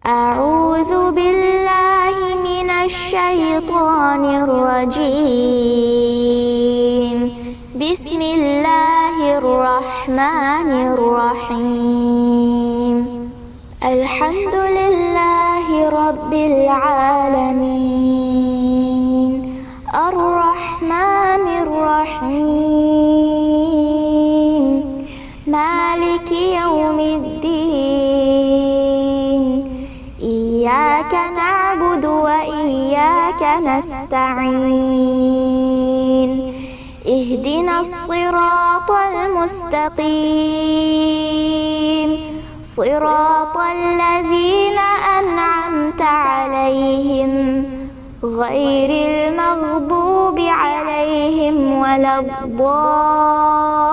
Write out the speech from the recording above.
أعوذ بالله من الشيطان الرجيم. بسم الله الرحمن الرحيم. الحمد لله رب العالمين، الرحمن الرحيم، مالك يوم الدين. إياك نعبد وإياك نستعين. اهدنا الصراط المستقيم، صراط الذين أنعمت عليهم غير المغضوب عليهم ولا الضالين.